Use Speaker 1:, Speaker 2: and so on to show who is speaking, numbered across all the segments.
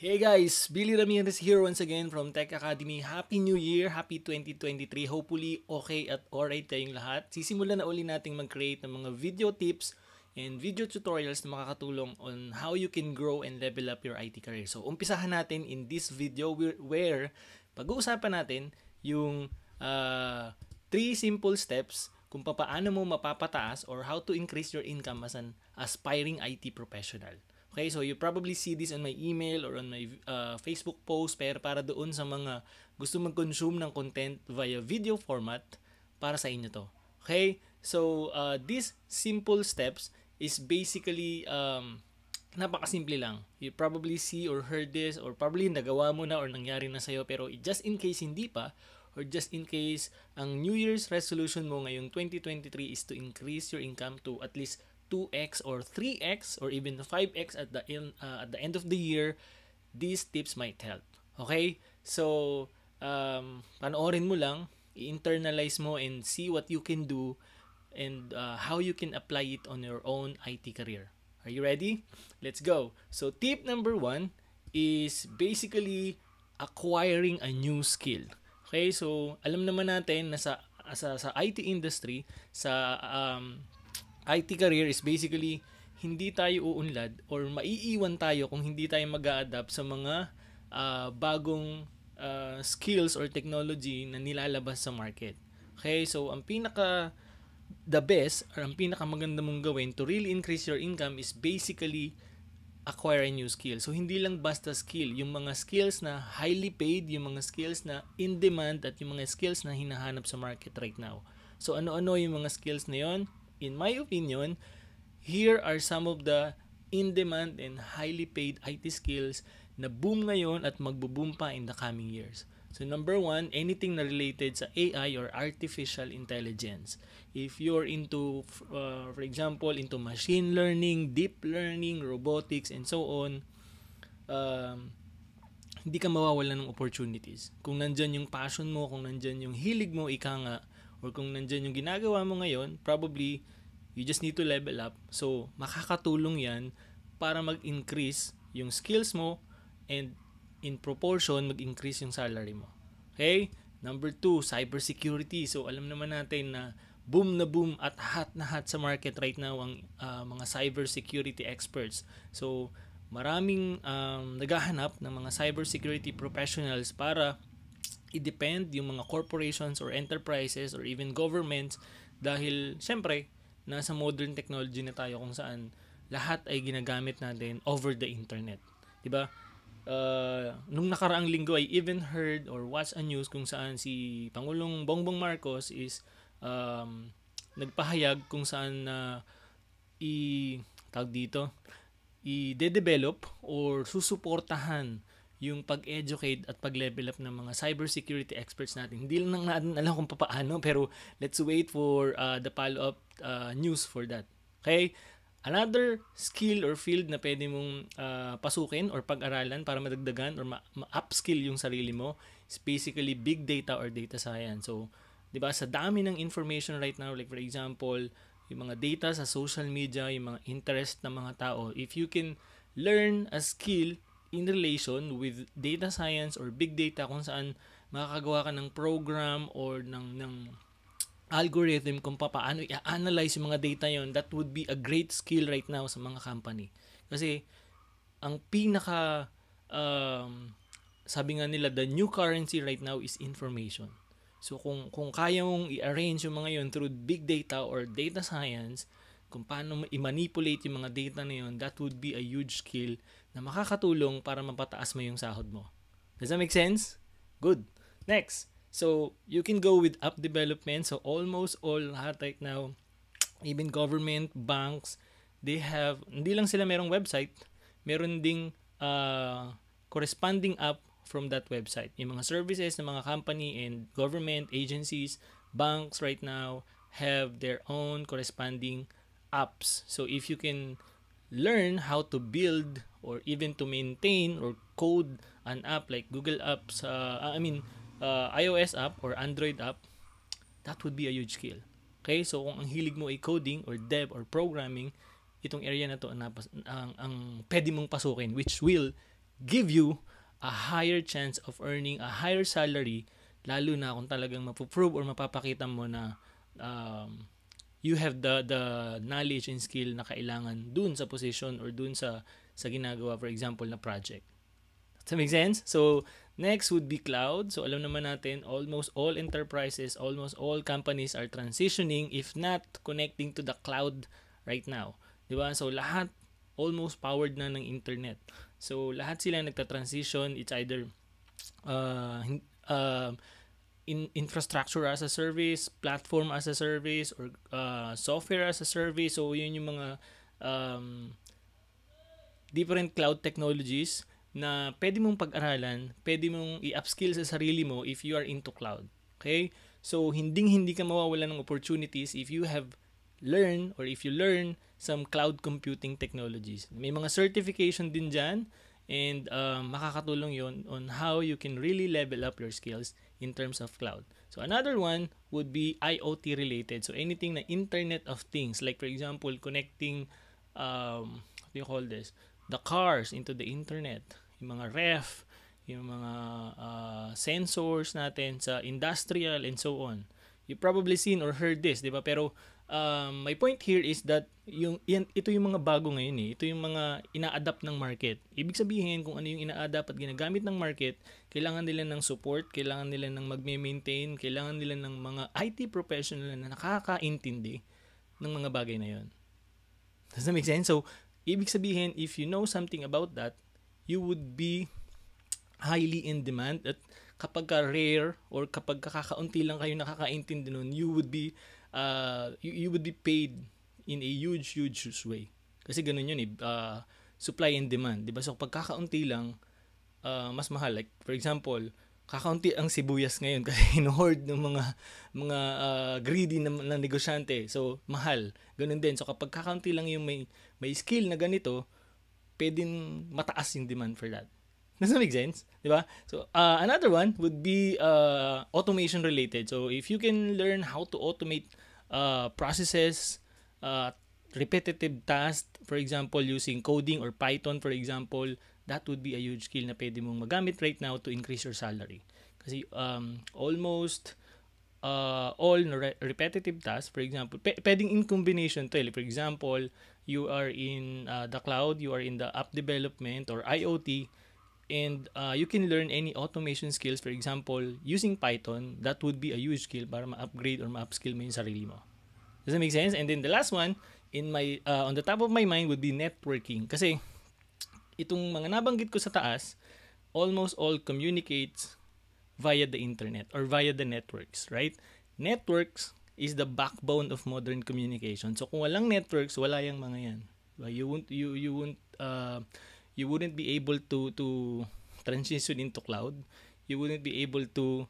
Speaker 1: Hey guys, Billy Ramirez here once again from Tech Academy. Happy New Year, happy 2023. Hopefully okay at alright tayong lahat. Sisimulan na uli nating mag-create ng mga video tips and video tutorials na makakatulong on how you can grow and level up your IT career. So umpisahan natin in this video where pag-uusapan natin yung 3 simple steps kung paano mo mapapataas or how to increase your income as an aspiring IT professional. Okay, so you probably see this on my email or on my Facebook post, pero para doon sa mga gusto mag-consume ng content via video format, para sa inyo to. Okay, so these simple steps is basically napakasimple lang. You probably see or heard this or probably nagawa mo na or nangyari na sa'yo, pero just in case hindi pa, or just in case ang New Year's resolution mo ngayong 2023 is to increase your income to at least 2x or 3x or even 5x at the end of the year, these tips might help. Okay? So, panoorin mo lang, i-internalize mo and see what you can do and how you can apply it on your own IT career. Are you ready? Let's go. So, tip number 1 is basically acquiring a new skill. Okay? So, alam naman natin na sa IT industry, sa IT career is basically hindi tayo uunlad or maiiwan tayo kung hindi tayo mag-a-adapt sa mga bagong skills or technology na nilalabas sa market. Okay, so ang the best or ang pinakamaganda mong gawin to really increase your income is basically acquire a new skill. So hindi lang basta skill, yung mga skills na highly paid, yung mga skills na in demand at yung mga skills na hinahanap sa market right now. So ano-ano yung mga skills na yon? In my opinion, here are some of the in-demand and highly paid IT skills na boom ngayon at magbo-boom pa in the coming years. So number 1, anything na related sa AI or artificial intelligence. If you're into, for example, into machine learning, deep learning, robotics, and so on, hindi ka mawawalan ng opportunities. Kung nandyan yung passion mo, kung nandyan yung hilig mo, ika nga, or kung nandyan yung ginagawa mo ngayon, probably you just need to level up. So, makakatulong yan para mag-increase yung skills mo and in proportion, mag-increase yung salary mo. Okay? Number 2, cybersecurity. So, alam naman natin na boom at hot na hot sa market right now ang mga cybersecurity experts. So, maraming naghahanap ng mga cybersecurity professionals para i-depend yung mga corporations or enterprises or even governments dahil syempre nasa modern technology na tayo kung saan lahat ay ginagamit natin over the internet. 'Di ba? Nung nakaraang linggo I even heard or watched a news kung saan si Pangulong Bongbong Marcos is nagpahayag kung saan i-develop or susuportahan yung pag-educate at pag-level up ng mga cybersecurity experts natin. Hindi lang natin alam kung paano, pero let's wait for the follow-up news for that. Okay? Another skill or field na pwede mong pasukin or pag-aralan para madagdagan or ma-upskill yung sarili mo is basically big data or data science. So, di ba, sa dami ng information right now, like for example, yung mga data sa social media, yung mga interest ng mga tao, if you can learn a skill in relation with data science or big data kung saan makakagawa ka ng program or ng algorithm kung paano i-analyze yung mga data yon, that would be a great skill right now sa mga company. Kasi ang sabi nga nila, the new currency right now is information. So kung kaya mong i-arrange yung mga yon through big data or data science, kung paano i-manipulate yung mga data na yun, that would be a huge skill na makakatulong para mapataas mo yung sahod mo. Does that make sense? Good. Next. So, you can go with app development. So, almost all lahat right now, even government, banks, they have, hindi lang sila merong website, meron ding corresponding app from that website. Yung mga services ng mga company and government agencies, banks right now have their own corresponding apps. So if you can learn how to build or even to maintain or code an app like Google Apps, iOS app or Android app, that would be a huge skill. Okay, so kung ang hilig mo ay coding or dev or programming, itong area na to ang pwede mong pasukin, which will give you a higher chance of earning a higher salary, lalo na kung talagang mapuprove or mapapakita mo na you have the knowledge and skill na kailangan dun sa position or dun sa ginagawa, for example, na project. Does that make sense? So, next would be cloud. So, alam naman natin, almost all enterprises, almost all companies are transitioning, if not connecting to the cloud right now. Diba? So, lahat almost powered na ng internet. So, lahat sila nagta-transition. It's either infrastructure as a service, platform as a service, or software as a service. So, yun yung mga different cloud technologies na pwede mong pag-aralan, pwede mong i-upskill sa sarili mo if you are into cloud. Okay? So, hindi ka mawawalan ng opportunities if you have learned or if you learn some cloud computing technologies. May mga certification din dyan and makakatulong yon on how you can really level up your skills in terms of cloud. So, another one would be IoT related. So, anything na Internet of Things. Like, for example, connecting, what do you call this? The cars into the internet, yung mga ref, yung mga sensors natin sa industrial and so on. You probably seen or heard this, di ba? Pero my point here is that ito yung mga bago ngayon eh. Ito yung mga ina-adapt ng market. Ibig sabihin kung ano yung ina-adapt at ginagamit ng market, kailangan nila ng support, kailangan nila ng magme-maintain, kailangan nila ng mga IT professional na nakakaintindi ng mga bagay na yun. Does that make sense? So, ibig sabihin, if you know something about that, you would be highly in demand at kapag rare or kapag kakaunti lang kayo nakakaintindi nun, you would be paid in a huge way. Kasi ganun yun eh, supply and demand. Diba? So, pag kakaunti lang, mas mahal. Like, for example, kakaunti ang sibuyas ngayon kasi hinohoard ng mga greedy na negosyante. So, mahal. Ganun din. So, kapag kakaunti lang yung may skill na ganito, pwedeng mataas yung demand for that. Does that make sense? Diba? So, another one would be automation related. So, if you can learn how to automate processes, repetitive tasks, for example, using coding or Python, for example, that would be a huge skill na pwede mong magamit right now to increase your salary. Kasi almost all repetitive tasks, for example, pwedeng in combination to. For example, you are in the cloud, you are in the app development or IoT, and you can learn any automation skills, for example, using Python. That would be a huge skill para ma-upgrade or ma-upskill mo yung sarili mo. Does that make sense? And then the last one, on the top of my mind would be networking. Kasi itong mga nabanggit ko sa taas, almost all communicates via the internet or via the networks, right? Networks is the backbone of modern communication. So kung walang networks, wala yang mga yan. You wouldn't be able to transition into cloud. You wouldn't be able to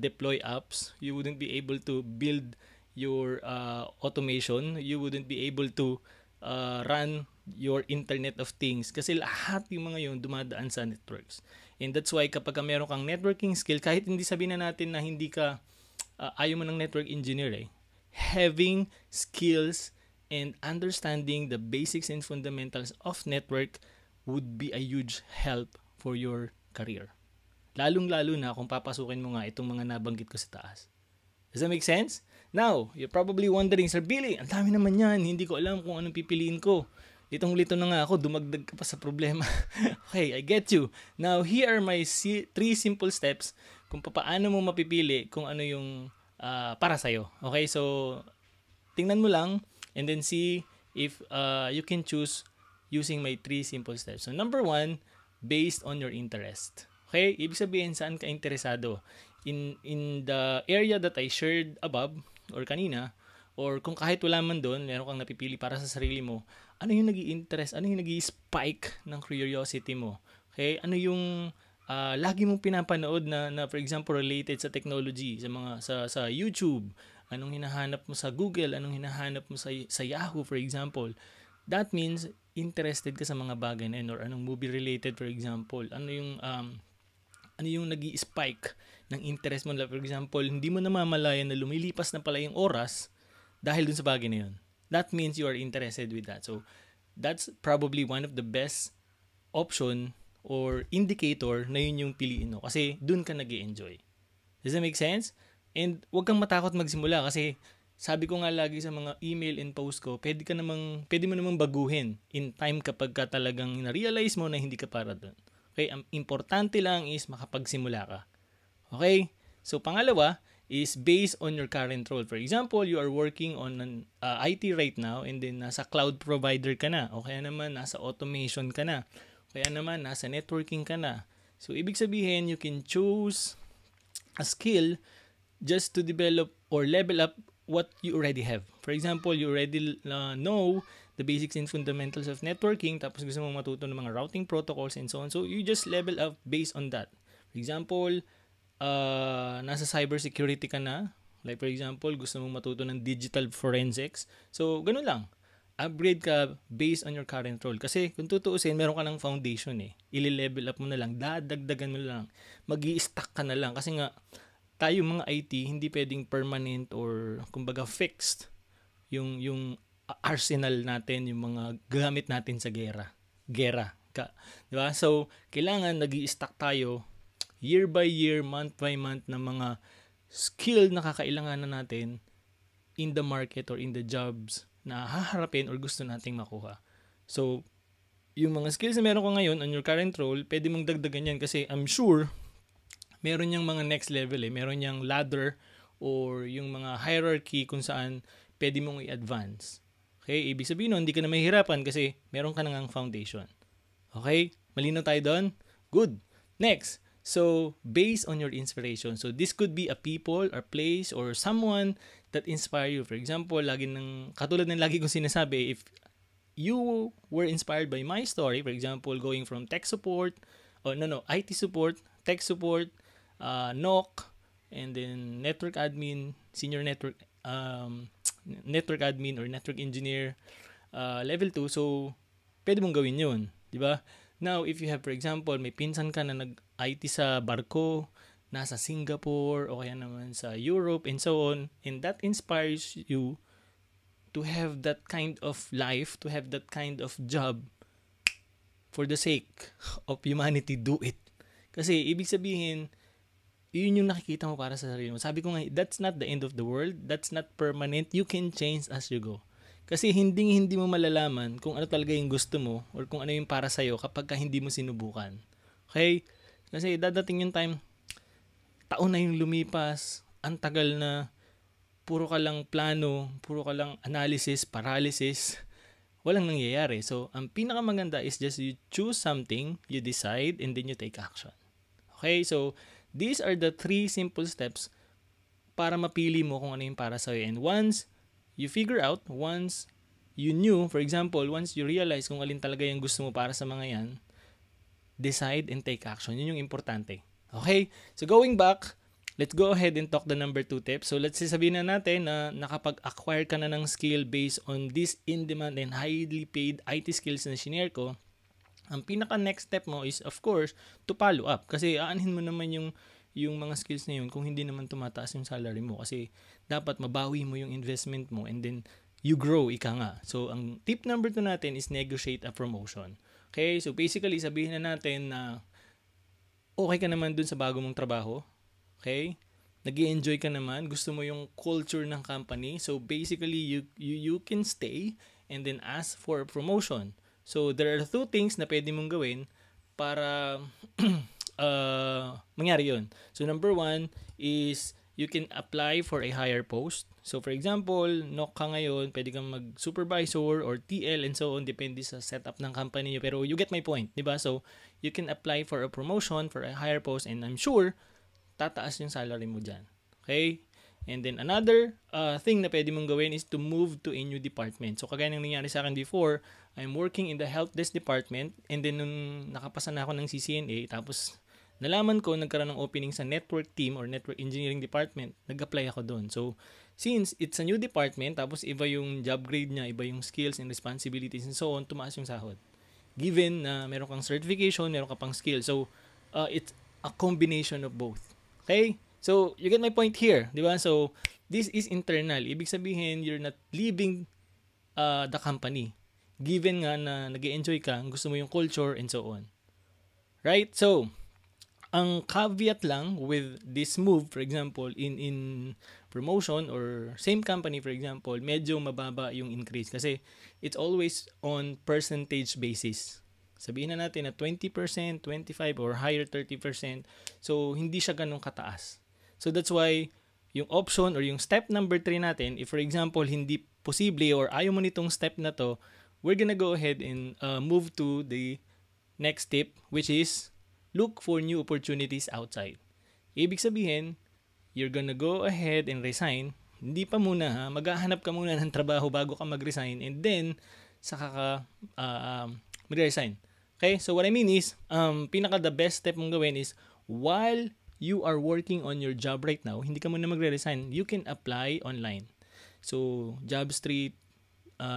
Speaker 1: deploy apps. You wouldn't be able to build your automation. You wouldn't be able to run your Internet of Things kasi lahat yung mga yun dumadaan sa networks. And that's why kapag meron kang networking skill, kahit hindi sabihin na natin na hindi ka ayaw mo ng network engineer having skills and understanding the basics and fundamentals of network would be a huge help for your career. Lalong-lalo na kung papasukin mo nga itong mga nabanggit ko sa taas. Does that make sense? Now, you're probably wondering, Sir Billy, ang dami naman yan. Hindi ko alam kung anong pipiliin ko. Litong-lito na nga ako, dumagdag ka pa sa problema. Okay, I get you. Now, here are my 3 simple steps kung paano mo mapipili kung ano yung para sa'yo. Okay, so tingnan mo lang and then see if you can choose using my 3 simple steps. So, number 1, based on your interest. Okay, ibig sabihin saan ka interesado. In the area that I shared above or kanina, or kung kahit wala man doon, meron kang napipili para sa sarili mo, ano yung nag-i-interest, ano yung nag-i-spike ng curiosity mo? Okay? Ano yung lagi mong pinapanood na for example related sa technology, sa YouTube, anong hinahanap mo sa Google, anong hinahanap mo sa Yahoo for example. That means interested ka sa mga bagay na yun, or anong movie related for example. Ano yung nag-i-spike ng interest mo, for example, hindi mo namamalayan na lumilipas na pala yung oras dahil dun sa bagay na yun. That means you are interested with that. So, that's probably one of the best option or indicator na yun yung piliin mo kasi dun ka nag-e-enjoy. Does that make sense? And huwag kang matakot magsimula kasi sabi ko nga lagi sa mga email and post ko, pwede mo namang baguhin in time kapag ka talagang na-realize mo na hindi ka para dun. Okay? Ang importante lang is makapagsimula ka. Okay? So, pangalawa is based on your current role. For example, you are working on an IT right now and then nasa cloud provider ka na. O kaya naman nasa automation ka na. Kaya naman, nasa networking ka na. So, ibig sabihin, you can choose a skill just to develop or level up what you already have. For example, you already know the basics and fundamentals of networking, tapos gusto mong matuto ng mga routing protocols and so on. So, you just level up based on that. For example, nasa cybersecurity ka na. Like, for example, gusto mong matuto ng digital forensics. So, ganun lang. Upgrade ka based on your current role. Kasi kung tutuusin, meron ka ng foundation eh. Ili-level up mo na lang, dadagdagan mo lang. Mag-i-stack ka na lang. Kasi nga, tayo mga IT, hindi pwedeng permanent or kumbaga fixed yung arsenal natin, yung mga gamit natin sa gera. Diba? So, kailangan nag-i-stack tayo year by year, month by month ng mga skill na kakailanganan natin in the market or in the jobs na haharapin or gusto nating makuha. So, yung mga skills na meron ko ngayon on your current role, pwede mong dagdagan yan kasi I'm sure meron yung mga next level eh. Meron yung ladder or yung mga hierarchy kung saan pwede mong i-advance. Okay? Ibig sabihin nun, hindi ka na mahihirapan kasi meron ka nang foundation. Okay? Malinaw tayo doon? Good. Next. So, based on your inspiration. So, this could be a people or place or someone that inspire you. For example, katulad ng lagi kong sinasabi, if you were inspired by my story, for example, going from tech support, IT support, tech support, NOC, and then network admin, senior network admin or network engineer, level 2. So, pwede mong gawin yun. Diba? Now, if you have, for example, may pinsan ka na nag-IT sa barko, nasa Singapore, o kaya naman sa Europe, and so on, and that inspires you to have that kind of life, to have that kind of job, for the sake of humanity, do it. Kasi, ibig sabihin, yun yung nakikita mo para sa sarili mo. Sabi ko nga, that's not the end of the world, that's not permanent, you can change as you go. Kasi hindi mo malalaman kung ano talaga yung gusto mo or kung ano yung para sa'yo kapag hindi mo sinubukan. Okay? Kasi dadating yung time, taon na yung lumipas, ang tagal na, puro ka lang plano, puro ka lang analysis, paralysis, walang nangyayari. So, ang pinakamaganda is just you choose something, you decide, and then you take action. Okay? So, these are the 3 simple steps para mapili mo kung ano yung para sa'yo. And once you figure out, once you knew, for example, once you realize kung alin talaga yung gusto mo para sa mga yan, decide and take action. Yun yung importante. Okay? So going back, let's go ahead and talk the number 2 tip. So let's say sabihin na natin na nakapag-acquire ka na ng skill based on this in-demand and highly paid IT skills na shinare ko. Ang pinaka next step mo is of course to follow up. Kasi aanhin mo naman yung mga skills na yun kung hindi naman tumataas yung salary mo. Kasi dapat mabawi mo yung investment mo and then you grow, ika nga. So, ang tip number 2 natin is negotiate a promotion. Okay? So, basically, sabihin na natin na okay ka naman dun sa bago mong trabaho. Okay? Nag-i-enjoy ka naman. Gusto mo yung culture ng company. So, basically, you can stay and then ask for a promotion. So, there are 2 things na pwede mong gawin para mangyari yun. So, number 1 is you can apply for a higher post. So, for example, NOC ka ngayon, pwede kang mag-supervisor or TL and so on, depende sa setup ng company nyo. Pero you get my point, di ba? So, you can apply for a promotion, for a higher post, and I'm sure, tataas yung salary mo dyan. Okay? And then, another thing na pwede mong gawin is to move to a new department. So, kagaya ng nangyari sa akin before, I'm working in the help desk department, and then nung nakapasa na ako ng CCNA, tapos nalaman ko nagkaroon ng opening sa network team or network engineering department, nag-apply ako doon. So, since it's a new department, tapos iba yung job grade niya, iba yung skills and responsibilities and so on, tumaas yung sahod. Given na meron kang certification, meron ka pang skill. So, it's a combination of both. Okay? So, you get my point here, di ba? So, this is internal. Ibig sabihin, you're not leaving the company. Given nga na nag-enjoy ka, gusto mo yung culture and so on. Right? So, ang caveat lang with this move, for example, in promotion or same company, for example, medyo mababa yung increase kasi it's always on percentage basis. Sabihin na natin na 20%, 25% or higher 30%. So, hindi siya ganun kataas. So, that's why yung option or yung step number 3 natin, if for example, hindi posible or ayaw mo nitong step na to, we're gonna go ahead and move to the next tip, which is look for new opportunities outside. Ibig sabihin, you're gonna go ahead and resign. Hindi pa muna ha, maghahanap ka muna ng trabaho bago ka mag-resign and then saka ka mag-resign. Okay, so what I mean is, pinaka the best step mong gawin is while you are working on your job right now, hindi ka muna magre-resign, you can apply online. So, JobStreet,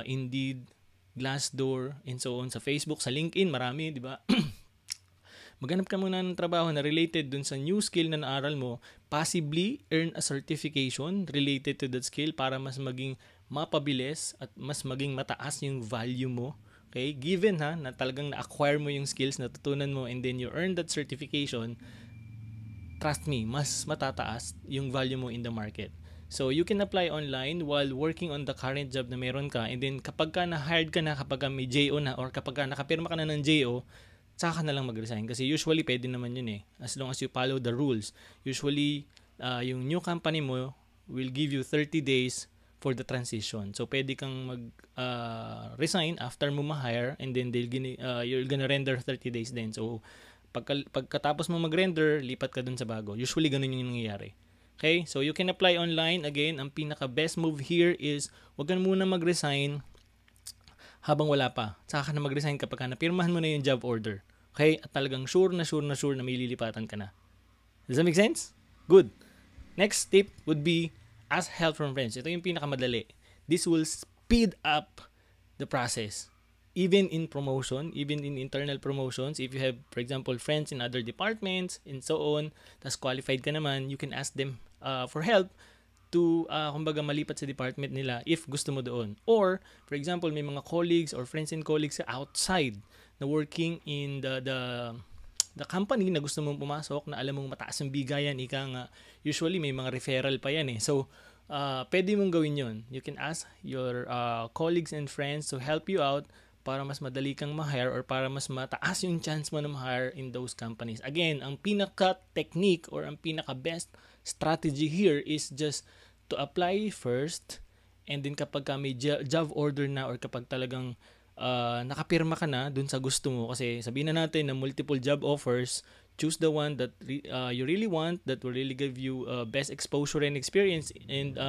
Speaker 1: Indeed, Glassdoor, and so on. Sa Facebook, sa LinkedIn, marami, di ba? Maghanap ka muna ng trabaho na related dun sa new skill na naaral mo, possibly earn a certification related to that skill para mas maging mapabilis at mas maging mataas yung value mo. Okay? Given na talagang na-acquire mo yung skills, natutunan mo, and then you earn that certification, trust me, mas matataas yung value mo in the market. So, you can apply online while working on the current job na meron ka, and then kapag ka na-hired ka na, kapag ka may JO na, or kapag ka nakapirma ka na ng JO, saka na lang mag-resign. Kasi usually, pwede naman yun eh. As long as you follow the rules. Usually, yung new company mo will give you 30 days for the transition. So, pwede kang mag-resign after mo ma-hire and then you're gonna render 30 days din. So, pagkatapos mo mag-render, lipat ka dun sa bago. Usually, ganun yung nangyayari. Okay? So, you can apply online. Again, ang pinaka-best move here is wag ka muna mag-resign habang wala pa. Saka ka na mag-resign kapag napirmahan mo na yung job order. Okay? At talagang sure na may lilipatan ka na. Does that make sense? Good. Next tip would be ask help from friends. Ito yung pinakamadali. This will speed up the process. Even in promotion, even in internal promotions, if you have, for example, friends in other departments and so on, tas qualified ka naman, you can ask them for help to kumbaga malipat sa department nila if gusto mo doon. Or, for example, may mga colleagues or friends and colleagues outside na working in the company na gusto mong pumasok, na alam mong mataas ang bigayan, ika nga, usually may mga referral pa yan eh. So, pwede mong gawin yon. You can ask your colleagues and friends to help you out para mas madali kang ma-hire or para mas mataas yung chance mo na ma-hire in those companies. Again, ang pinaka-technique or ang pinaka-best strategy here is just to apply first, and then kapag may job order na or kapag talagang nakapirma ka na dun sa gusto mo, kasi sabihin na natin na multiple job offers, choose the one that you really want, that will really give you best exposure and experience, and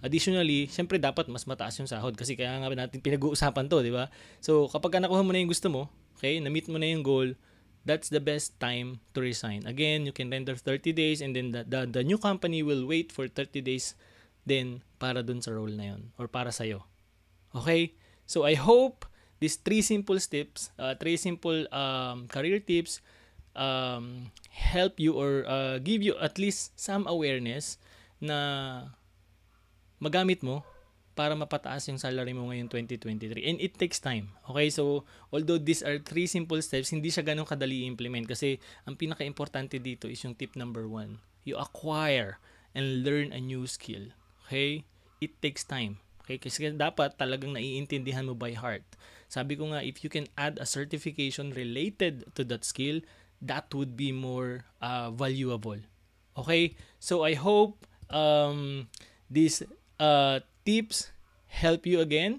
Speaker 1: additionally, syempre dapat mas mataas yung sahod kasi kaya nga natin pinag-uusapan to, di ba? So, kapag nakuha mo na yung gusto mo, okay, na-meet mo na yung goal, that's the best time to resign. Again, you can render 30 days and then the new company will wait for 30 days then para dun sa role na yun or para sa'yo. Okay? So, I hope these 3 simple steps, 3 simple career tips help you or give you at least some awareness na magamit mo para mapataas yung salary mo ngayong 2023. And it takes time. Okay? So, although these are 3 simple steps, hindi siya ganun kadali i-implement kasi ang pinaka-importante dito is yung tip number 1. You acquire and learn a new skill. Okay? It takes time. Okay? Kasi dapat talagang naiintindihan mo by heart. Sabi ko nga, if you can add a certification related to that skill, that would be more valuable. Okay? So, I hope these tips help you again.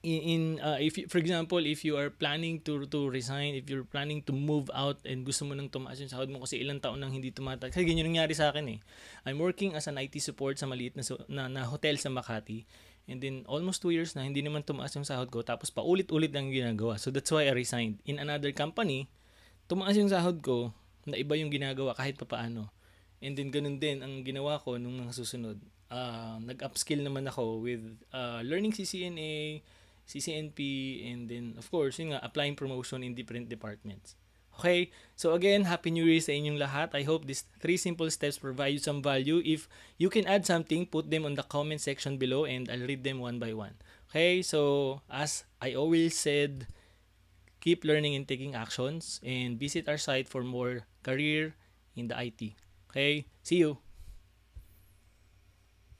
Speaker 1: If you, for example, if you are planning to resign, if you're planning to move out and gusto mo nang tumaas yung sahod mo kasi ilang taon nang hindi tumataas. Kasi ganyan nangyari sa akin eh. I'm working as an IT support sa maliit na hotel sa Makati. And then almost 2 years na hindi naman tumaas yung sahod ko, tapos paulit-ulit lang ginagawa. So that's why I resigned. In another company, tumaas yung sahod ko, na iba yung ginagawa kahit papaano. And then ganun din ang ginawa ko nung mga susunod. Nag-upskill naman ako with learning CCNA, CCNP, and then of course, yun nga, applying promotion in different departments. Okay? So again, Happy New Year sa inyong lahat. I hope these 3 simple steps provide you some value. If you can add something, put them on the comment section below and I'll read them one by one. Okay? So, as I always said, keep learning and taking actions, and visit our site for more career in the IT. Okay, see you.